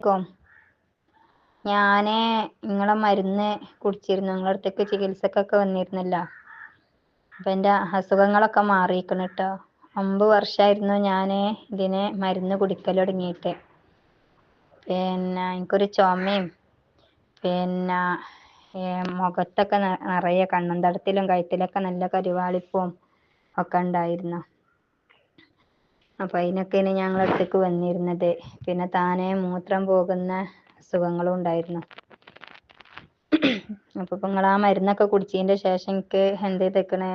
ക്കും ഞാന് നിങ്ങളെ മരുന്ന് കുടിച്ചിരുന്നു. നിങ്ങളെ അടുത്തേക്ക് ചികിത്സക്കൊക്കെ വന്നിരുന്നല്ലോ. അപ്പൊ എന്റെ അസുഖങ്ങളൊക്കെ മാറിയിരിക്കണ് ട്ടോ. 9 വർഷമായിരുന്നു ഞാന് ഇതിന് മരുന്ന് കുടിക്കൽ തുടങ്ങിയിട്ട്. എനിക്കൊരു ചുമയും മുഖത്തൊക്കെ നിറയെ കണ്ണും തടത്തിലും കഴുത്തിലൊക്കെ നല്ല കരുവാളിപ്പും ഒക്കെ ഉണ്ടായിരുന്നു. അപ്പൊ അതിനൊക്കെയാണ് ഞങ്ങളുടെ അടുത്തേക്ക് വന്നിരുന്നത്. പിന്നെ താനെ മൂത്രം പോകുന്ന അസുഖങ്ങളും ഉണ്ടായിരുന്നു. അപ്പൊ നിങ്ങൾ ആ മരുന്നൊക്കെ കുടിച്ചതിന്റെ ശേഷം എനിക്ക് എന്ത് ചെയ്തേക്കണ്,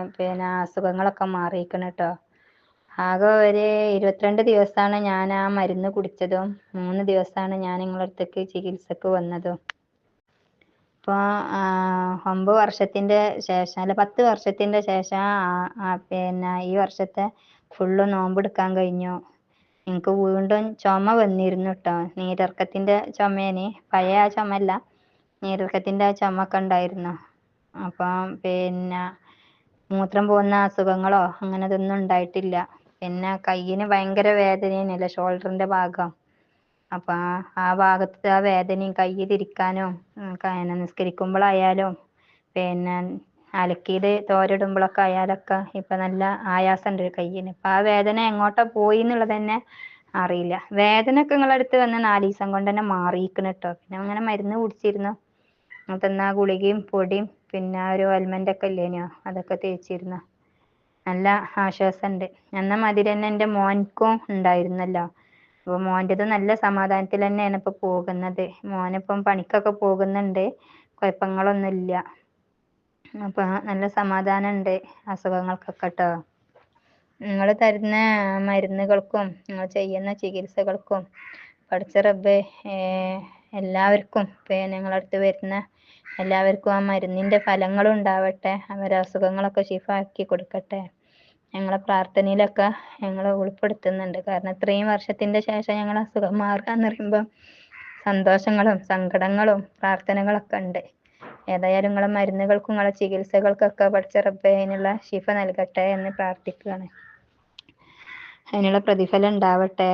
അസുഖങ്ങളൊക്കെ മാറിയിരിക്കണ് ട്ടോ. ആകെ ഒരു 22 ദിവസമാണ് ഞാൻ ആ മരുന്ന് കുടിച്ചതും 3 ദിവസമാണ് ഞാൻ നിങ്ങളുടെ അടുത്തേക്ക് ചികിത്സക്ക് വന്നതും. ഇപ്പൊ 9 വർഷത്തിന്റെ ശേഷം, അല്ല 10 വർഷത്തിന്റെ ശേഷം ഈ വർഷത്തെ ഫുള്ള് നോമ്പെടുക്കാൻ കഴിഞ്ഞു. എനിക്ക് വീണ്ടും ചുമ വന്നിരുന്നു ട്ടോ. നീരിറക്കത്തിന്റെ ചുമേന്, പഴയ ആ ചുമല്ല, നീരിറക്കത്തിന്റെ ആ ചുമ ഒക്കെ ഉണ്ടായിരുന്നു. അപ്പം മൂത്രം പോകുന്ന അസുഖങ്ങളോ അങ്ങനെ ഇതൊന്നും ഉണ്ടായിട്ടില്ല. പിന്നെ കയ്യിന് ഭയങ്കര വേദനയാണല്ലോ, ഷോൾഡറിന്റെ ഭാഗം. അപ്പൊ ആ ഭാഗത്ത് ആ വേദനയും, കൈ തിരിക്കാനും നിസ്കരിക്കുമ്പോഴായാലും അലക്കിയത് തോരിടുമ്പോഴൊക്കെ ആയാലൊക്കെ ഇപ്പൊ നല്ല ആയാസമുണ്ട് കയ്യിന്. ഇപ്പൊ ആ വേദന എങ്ങോട്ടാ പോയി എന്നുള്ളത് തന്നെ അറിയില്ല. വേദന ഒക്കെ നിങ്ങളുടെ അടുത്ത് വന്ന് 4 ദിവസം കൊണ്ട് തന്നെ മാറിയിരിക്കണ് ട്ടോ. പിന്നെ അങ്ങനെ മരുന്ന് കുടിച്ചിരുന്നു. തന്ന ഗുളികയും പൊടിയും പിന്നെ ഒരു ഓയിൽമെന്റ് ഒക്കെ ഇല്ലേനോ, അതൊക്കെ തേച്ചിരുന്നു. നല്ല ആശ്വാസമുണ്ട്. എന്ന മാതിരി തന്നെ എൻ്റെ മോൻക്കും ഉണ്ടായിരുന്നല്ലോ. അപ്പൊ മോൻ്റെത് നല്ല സമാധാനത്തിൽ തന്നെയാണ് ഇപ്പൊ പോകുന്നത്. മോനിപ്പം പണിക്കൊക്കെ പോകുന്നുണ്ട്, കുഴപ്പങ്ങളൊന്നുമില്ല. അപ്പൊ നല്ല സമാധാനമുണ്ട് അസുഖങ്ങൾക്കൊക്കെ ട്ടോ. നിങ്ങൾ തരുന്ന മരുന്നുകൾക്കും നിങ്ങൾ ചെയ്യുന്ന ചികിത്സകൾക്കും പടച്ച റബ്ബേ എല്ലാവർക്കും നിങ്ങളുടെ അടുത്ത് വരുന്ന എല്ലാവർക്കും ആ മരുന്നിന്റെ ഫലങ്ങളും ഉണ്ടാവട്ടെ. അവരെ അസുഖങ്ങളൊക്കെ ശിഫാക്കി കൊടുക്കട്ടെ. ഞങ്ങളെ പ്രാർത്ഥനയിലൊക്കെ ഞങ്ങൾ ഉൾപ്പെടുത്തുന്നുണ്ട്. കാരണം ഇത്രയും വർഷത്തിന്റെ ശേഷം ഞങ്ങൾ അസുഖം മാറുകയെന്ന് പറയുമ്പോൾ സന്തോഷങ്ങളും സങ്കടങ്ങളും പ്രാർത്ഥനകളൊക്കെ ഉണ്ട്. ഏതായാലും നിങ്ങളെ മരുന്നുകൾക്കും നിങ്ങളെ ചികിത്സകൾക്കൊക്കെ പടച്ച റബ്ബേ അതിനുള്ള ശിഫ നൽകട്ടെ എന്ന് പ്രാർത്ഥിക്കുകയാണ്. അതിനുള്ള പ്രതിഫലം ഉണ്ടാവട്ടെ.